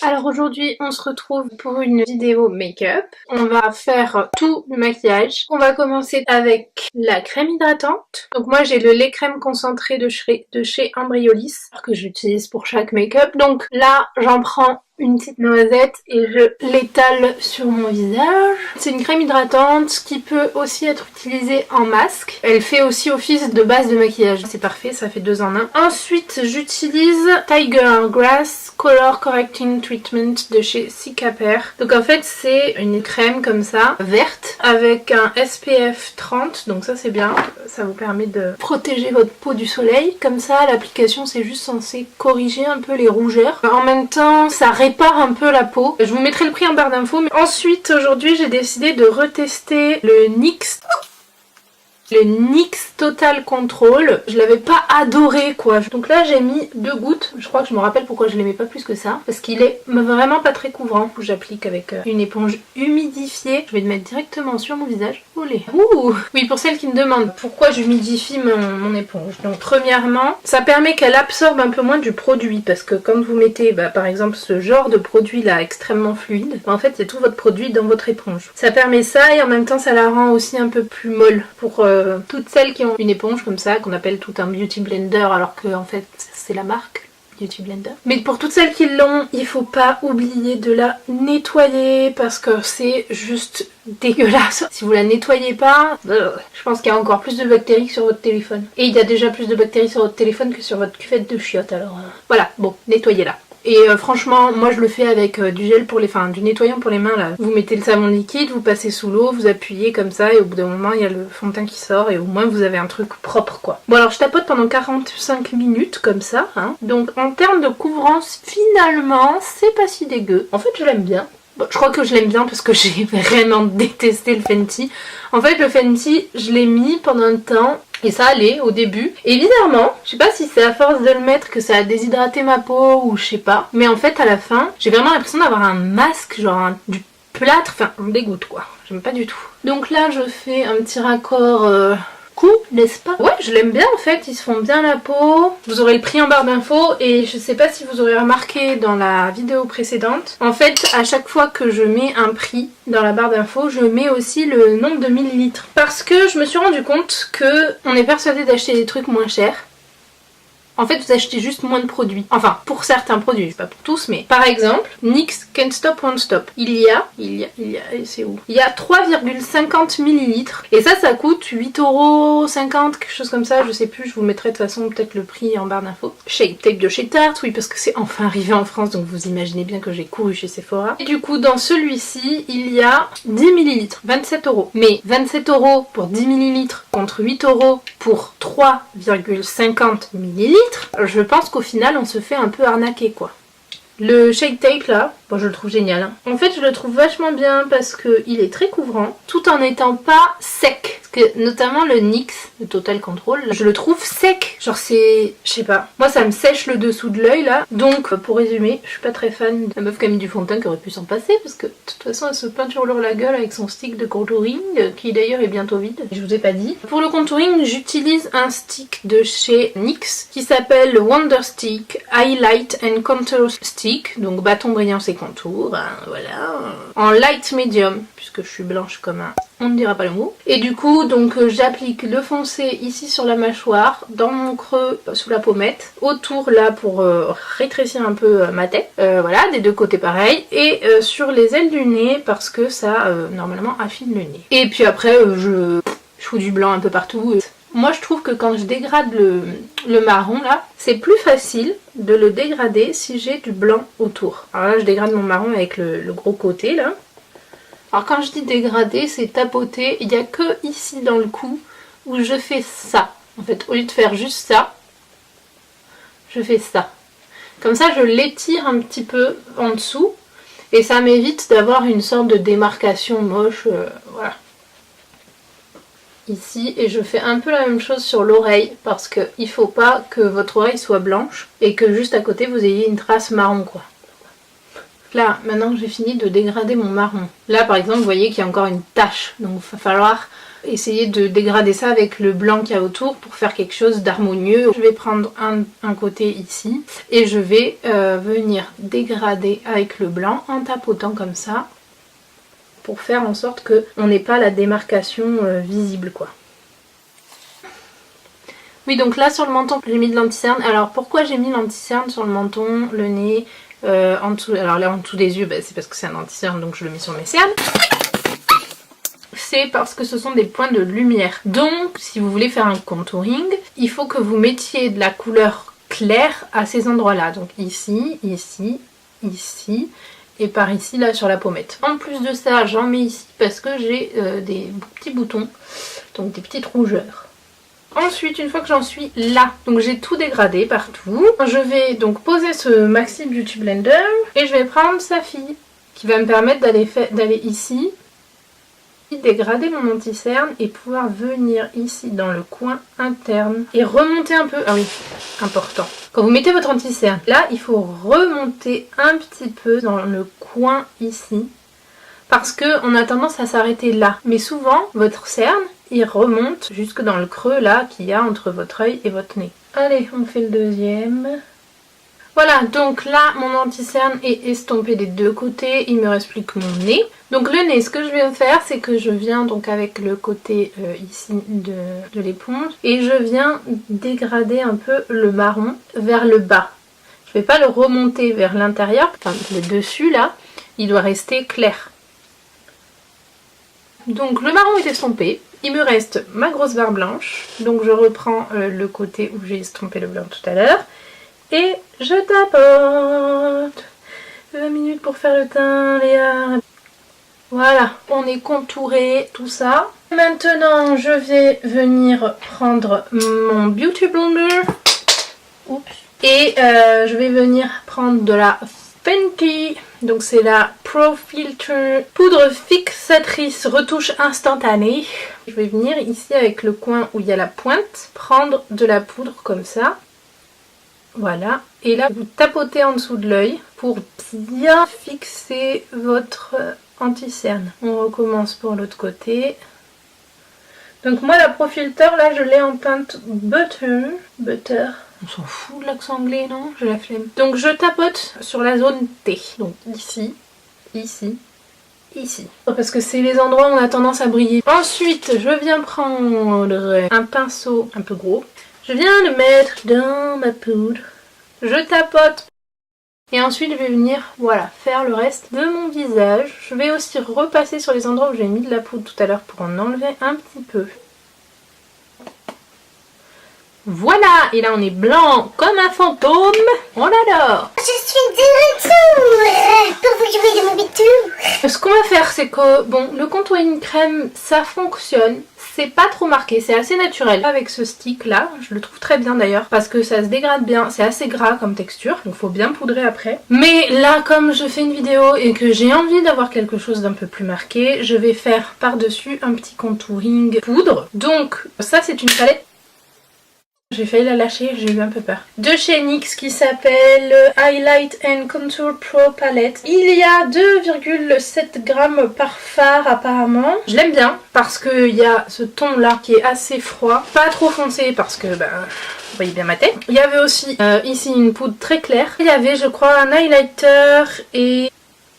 Alors aujourd'hui on se retrouve pour une vidéo make-up. On va faire tout le maquillage. On va commencer avec la crème hydratante. Donc moi j'ai le lait crème concentré de chez Embryolisse que j'utilise pour chaque make-up. Donc là j'en prends une petite noisette et je l'étale sur mon visage. C'est une crème hydratante qui peut aussi être utilisée en masque. Elle fait aussi office de base de maquillage. C'est parfait, ça fait 2 en 1. Ensuite, j'utilise Tiger Grass Color Correcting Treatment de chez Cicapair. Donc en fait, c'est une crème comme ça, verte, avec un SPF 30. Donc ça c'est bien, ça vous permet de protéger votre peau du soleil. Comme ça, l'application c'est juste censé corriger un peu les rougeurs. En même temps, ça répare un peu la peau. Je vous mettrai le prix en barre d'infos. Mais ensuite, aujourd'hui, j'ai décidé de retester le NYX. Le NYX Total Control. Je l'avais pas adoré quoi. Donc là j'ai mis 2 gouttes. Je crois que je me rappelle pourquoi je l'aimais pas plus que ça. Parce qu'il est vraiment pas très couvrant. J'applique avec une éponge humidifiée. Je vais le mettre directement sur mon visage. Olé. Ouh. Oui, pour celles qui me demandent pourquoi j'humidifie mon éponge. Donc premièrement, ça permet qu'elle absorbe un peu moins du produit. Parce que quand vous mettez par exemple ce genre de produit là extrêmement fluide, en fait il y a tout votre produit dans votre éponge. Ça permet ça et en même temps ça la rend aussi un peu plus molle pour toutes celles qui ont une éponge comme ça, qu'on appelle tout un beauty blender alors que en fait c'est la marque Beauty Blender. Mais pour toutes celles qui l'ont, il faut pas oublier de la nettoyer parce que c'est juste dégueulasse. Si vous la nettoyez pas, je pense qu'il y a encore plus de bactéries que sur votre téléphone. Et il y a déjà plus de bactéries sur votre téléphone que sur votre cuvette de chiottes, alors voilà, bon, nettoyez-la. Et franchement, moi je le fais avec du gel pour les... Enfin, du nettoyant pour les mains là. Vous mettez le savon liquide, vous passez sous l'eau, vous appuyez comme ça et au bout d'un moment il y a le fond de teint qui sort et au moins vous avez un truc propre quoi. Bon alors je tapote pendant 45 minutes comme ça, hein. Donc en termes de couvrance, finalement c'est pas si dégueu. En fait je l'aime bien. Bon, je crois que je l'aime bien parce que j'ai vraiment détesté le Fenty. En fait le Fenty je l'ai mis pendant un temps et ça allait au début. Et bizarrement, je sais pas si c'est à force de le mettre que ça a déshydraté ma peau ou je sais pas. Mais en fait à la fin, j'ai vraiment l'impression d'avoir un masque, genre du plâtre. Enfin, on me dégoûte quoi. J'aime pas du tout. Donc là je fais un petit raccord... n'est-ce pas? Ouais, je l'aime bien en fait, ils se font bien la peau. Vous aurez le prix en barre d'infos et je sais pas si vous aurez remarqué dans la vidéo précédente. En fait, à chaque fois que je mets un prix dans la barre d'infos, je mets aussi le nombre de millilitres. Parce que je me suis rendu compte que on est persuadé d'acheter des trucs moins chers. En fait, vous achetez juste moins de produits. Enfin, pour certains produits, pas pour tous, mais par exemple, NYX Can't Stop Won't Stop. Il y a, c'est où? Il y a 3,50 ml. Et ça coûte 8,50€, quelque chose comme ça, je sais plus, je vous mettrai de toute façon peut-être le prix en barre d'infos. Shake Tape de chez Tarte, oui, parce que c'est enfin arrivé en France, donc vous imaginez bien que j'ai couru chez Sephora. Et du coup, dans celui-ci, il y a 10 ml, 27€. Mais 27€ pour 10 ml contre 8€ pour 3,50 ml. Je pense qu'au final on se fait un peu arnaquer quoi. Le Shake Tape là, bon je le trouve génial hein. En fait je le trouve vachement bien parce qu'il est très couvrant tout en n'étant pas sec. Parce que notamment le NYX, le Total Control, je le trouve sec. Genre c'est... je sais pas. Moi ça me sèche le dessous de l'œil là. Donc pour résumer, je suis pas très fan de la meuf qui a mis du fond de teint qui aurait pu s'en passer. Parce que de toute façon elle se peinture la gueule avec son stick de contouring qui d'ailleurs est bientôt vide. Je vous ai pas dit. Pour le contouring j'utilise un stick de chez NYX qui s'appelle Wonder Stick Highlight and Contour Stick. Donc bâton brillant et contours, hein, voilà. En light medium, puisque je suis blanche comme un... on ne dira pas le mot. Et du coup, donc j'applique le foncé ici sur la mâchoire, dans mon creux, sous la pommette, autour là pour rétrécir un peu ma tête. Voilà, des deux côtés pareil. Et sur les ailes du nez, parce que ça, normalement, affine le nez. Et puis après, je fous du blanc un peu partout. Moi je trouve que quand je dégrade le marron là, c'est plus facile de le dégrader si j'ai du blanc autour. Alors là je dégrade mon marron avec le gros côté là. Alors quand je dis dégrader, c'est tapoter. Il n'y a que ici dans le cou où je fais ça. En fait, au lieu de faire juste ça, je fais ça. Comme ça je l'étire un petit peu en dessous et ça m'évite d'avoir une sorte de démarcation moche. Voilà. Ici et je fais un peu la même chose sur l'oreille parce qu'il faut pas que votre oreille soit blanche et que juste à côté vous ayez une trace marron quoi. Là maintenant j'ai fini de dégrader mon marron. Là par exemple vous voyez qu'il y a encore une tache donc il va falloir essayer de dégrader ça avec le blanc qu'il y a autour pour faire quelque chose d'harmonieux. Je vais prendre un côté ici et je vais venir dégrader avec le blanc en tapotant comme ça pour faire en sorte qu'on n'ait pas la démarcation visible quoi. Oui, donc là sur le menton j'ai mis de l'anti-cerne. Alors pourquoi j'ai mis l'anti-cerne sur le menton, le nez, en dessous, alors là en dessous des yeux, bah, c'est parce que c'est un anti-cerne donc je le mets sur mes cernes. C'est parce que ce sont des points de lumière. Donc si vous voulez faire un contouring, il faut que vous mettiez de la couleur claire à ces endroits-là. Donc ici, ici, ici et par ici là sur la pommette. En plus de ça, j'en mets ici parce que j'ai des petits boutons, donc des petites rougeurs. Ensuite, une fois que j'en suis là, donc j'ai tout dégradé partout, je vais donc poser ce Maxi Beauty Blender et je vais prendre Safi qui va me permettre d'aller ici, dégrader mon anti-cerne et pouvoir venir ici dans le coin interne et remonter un peu. Ah oui, important. Quand vous mettez votre anti-cerne, là il faut remonter un petit peu dans le coin ici parce qu'on a tendance à s'arrêter là. Mais souvent, votre cerne, il remonte jusque dans le creux là qu'il y a entre votre œil et votre nez. Allez, on fait le deuxième. Voilà, donc là, mon anti-cerne est estompé des deux côtés. Il me reste plus que mon nez. Donc le nez, ce que je vais faire, c'est que je viens donc avec le côté ici de l'éponge et je viens dégrader un peu le marron vers le bas. Je ne vais pas le remonter vers l'intérieur, enfin le dessus là, il doit rester clair. Donc le marron est estompé, il me reste ma grosse barre blanche, donc je reprends le côté où j'ai estompé le blanc tout à l'heure, et je tapote. 20 minutes pour faire le teint, Léa. Voilà, on est contouré, tout ça. Maintenant, je vais venir prendre mon Beauty Blender. Oups. Et je vais venir prendre de la Fenty. Donc c'est la Pro Filter poudre fixatrice retouche instantanée. Je vais venir ici avec le coin où il y a la pointe, prendre de la poudre comme ça. Voilà. Et là, vous tapotez en dessous de l'œil pour bien fixer votre anti-cerne. On recommence pour l'autre côté. Donc moi, la Pro Filter, là, je l'ai en teinte Butter. On s'en fout de l'accent anglais, non? J'ai la flemme. Donc je tapote sur la zone T. Donc ici, ici, ici. Parce que c'est les endroits où on a tendance à briller. Ensuite, je viens prendre un pinceau un peu gros. Je viens le mettre dans ma poudre. Je tapote. Et ensuite, je vais venir, voilà, faire le reste de mon visage. Je vais aussi repasser sur les endroits où j'ai mis de la poudre tout à l'heure pour en enlever un petit peu. Voilà, et là on est blanc comme un fantôme. On adore. Je suis de retour pour vous jouer de mon bitou. Ce qu'on va faire, c'est que, bon, le contouring crème, ça fonctionne. C'est pas trop marqué, c'est assez naturel. Avec ce stick là, je le trouve très bien d'ailleurs, parce que ça se dégrade bien, c'est assez gras comme texture, donc faut bien poudrer après. Mais là, comme je fais une vidéo et que j'ai envie d'avoir quelque chose d'un peu plus marqué, je vais faire par-dessus un petit contouring poudre. Donc ça c'est une palette. J'ai failli la lâcher, j'ai eu un peu peur. De chez NYX qui s'appelle Highlight and Contour Pro Palette. Il y a 2,7 grammes par fard apparemment. Je l'aime bien parce qu'il y a ce ton là qui est assez froid. Pas trop foncé parce que vous voyez bien ma tête. Il y avait aussi ici une poudre très claire. Il y avait je crois un highlighter et...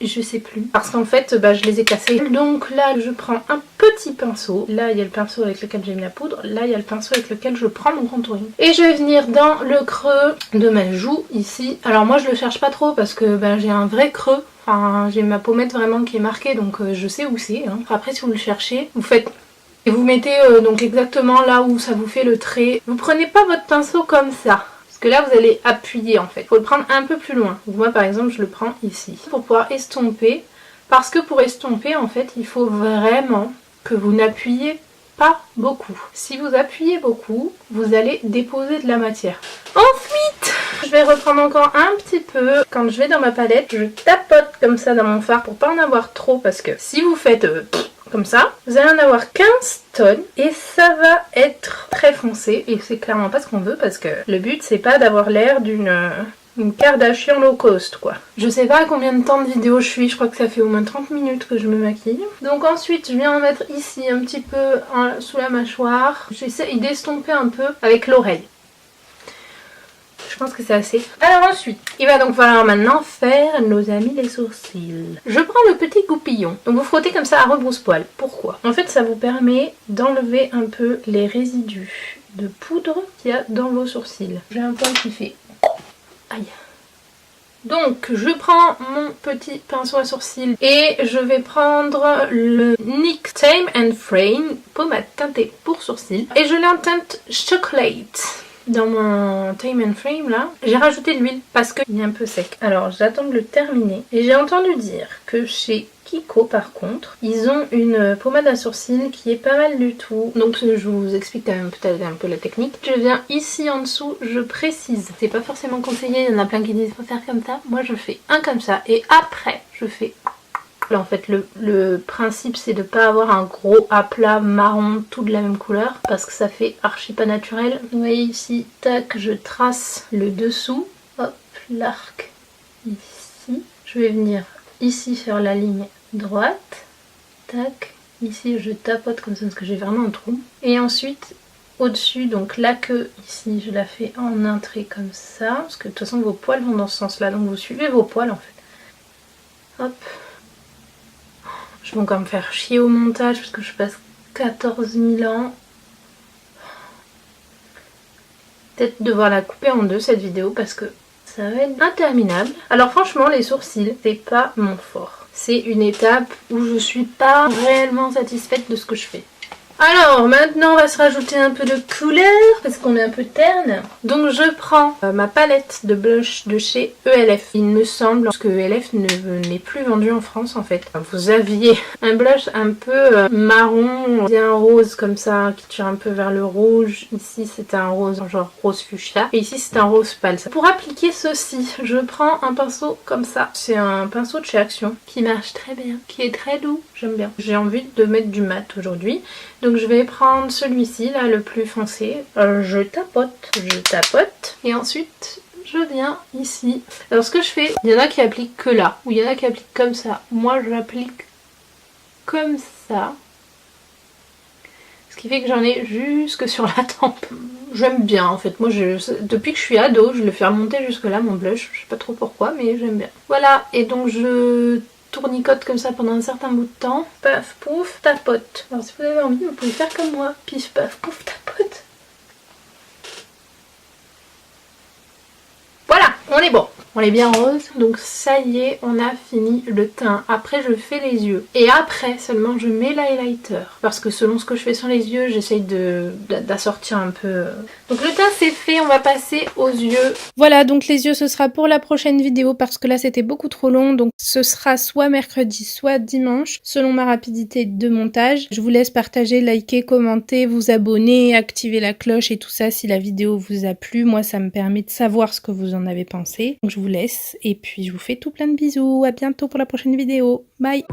je sais plus, parce qu'en fait je les ai cassés. Donc là je prends un petit pinceau. Là il y a le pinceau avec lequel j'ai mis la poudre. Là il y a le pinceau avec lequel je prends mon contouring. Et je vais venir dans le creux de ma joue ici. Alors moi je le cherche pas trop parce que j'ai un vrai creux. Enfin j'ai ma pommette vraiment qui est marquée donc je sais où c'est. Hein. Après si vous le cherchez, vous faites... et vous mettez donc exactement là où ça vous fait le trait. Vous prenez pas votre pinceau comme ça. Parce que là vous allez appuyer en fait, il faut le prendre un peu plus loin. Moi par exemple je le prends ici pour pouvoir estomper, parce que pour estomper en fait il faut vraiment que vous n'appuyez pas beaucoup. Si vous appuyez beaucoup, vous allez déposer de la matière. Ensuite, je vais reprendre encore un petit peu. Quand je vais dans ma palette, je tapote comme ça dans mon fard pour pas en avoir trop, parce que si vous faites... comme ça, vous allez en avoir 15 tonnes et ça va être très foncé et c'est clairement pas ce qu'on veut parce que le but c'est pas d'avoir l'air d'une Une Kardashian low cost quoi. Je sais pas à combien de temps de vidéo je suis, je crois que ça fait au moins 30 minutes que je me maquille. Donc ensuite je viens en mettre ici un petit peu sous la mâchoire. J'essaie d'estomper un peu avec l'oreille. Je pense que c'est assez. Alors ensuite, il va donc falloir maintenant faire nos amis les sourcils. Je prends le petit goupillon. Donc vous frottez comme ça à rebrousse-poil. Pourquoi? En fait ça vous permet d'enlever un peu les résidus de poudre qu'il y a dans vos sourcils. J'ai un poil qui fait... Aïe. Donc je prends mon petit pinceau à sourcils et je vais prendre le NYX Tame and Frame pommade teintée pour sourcils. Et je l'ai en teinte chocolate. Dans mon Tame and Frame là, j'ai rajouté de l'huile parce qu'il est un peu sec. Alors j'attends de le terminer. Et j'ai entendu dire que chez Kiko par contre, ils ont une pommade à sourcils qui est pas mal du tout. Donc je vous explique quand même peut-être un peu la technique. Je viens ici en dessous, je précise. C'est pas forcément conseillé, il y en a plein qui disent faut faire comme ça. Moi je fais un comme ça et après je fais... En fait le principe c'est de pas avoir un gros aplat marron tout de la même couleur parce que ça fait archi pas naturel. Vous voyez ici, tac, je trace le dessous, hop, l'arc ici. Je vais venir ici faire la ligne droite, tac, ici je tapote comme ça parce que j'ai vraiment un trou. Et ensuite au-dessus, donc la queue ici je la fais en un trait comme ça parce que de toute façon vos poils vont dans ce sens là donc vous suivez vos poils en fait. Hop. Je vais encore me faire chier au montage parce que je passe 14 000 ans. Peut-être devoir la couper en deux cette vidéo parce que ça va être interminable. Alors franchement les sourcils c'est pas mon fort. C'est une étape où je suis pas réellement satisfaite de ce que je fais. Alors maintenant on va se rajouter un peu de couleur parce qu'on est un peu terne. Donc je prends ma palette de blush de chez ELF. Il me semble que ELF n'est plus vendu en France en fait. Vous aviez un blush un peu marron, bien rose comme ça qui tire un peu vers le rouge. Ici c'est un rose genre rose fuchsia et ici c'est un rose pâle. Pour appliquer ceci, je prends un pinceau comme ça. C'est un pinceau de chez Action qui marche très bien, qui est très doux, j'aime bien. J'ai envie de mettre du mat aujourd'hui. Donc je vais prendre celui-ci là, le plus foncé. Je tapote et ensuite je viens ici. Alors ce que je fais, il y en a qui appliquent que là, ou il y en a qui appliquent comme ça. Moi je l'applique comme ça. Ce qui fait que j'en ai jusque sur la tempe. J'aime bien en fait, moi depuis que je suis ado, je le fais remonter jusque là mon blush. Je sais pas trop pourquoi mais j'aime bien. Voilà, et donc je tournicote comme ça pendant un certain bout de temps. Paf, pouf, tapote. Alors si vous avez envie, vous pouvez faire comme moi. Pif, paf, pouf, tapote. Voilà, on est bon. On est bien rose. Donc ça y est, on a fini le teint. Après, je fais les yeux. Et après, seulement, je mets l'highlighter. Parce que selon ce que je fais sur les yeux, j'essaye d'assortir un peu. Donc le teint, c'est fait. On va passer aux yeux. Voilà, donc les yeux, ce sera pour la prochaine vidéo parce que là, c'était beaucoup trop long. Donc ce sera soit mercredi, soit dimanche, selon ma rapidité de montage. Je vous laisse partager, liker, commenter, vous abonner, activer la cloche et tout ça si la vidéo vous a plu. Moi, ça me permet de savoir ce que vous en avez pensé. Donc je vous laisse et puis je vous fais tout plein de bisous. À bientôt pour la prochaine vidéo. Bye!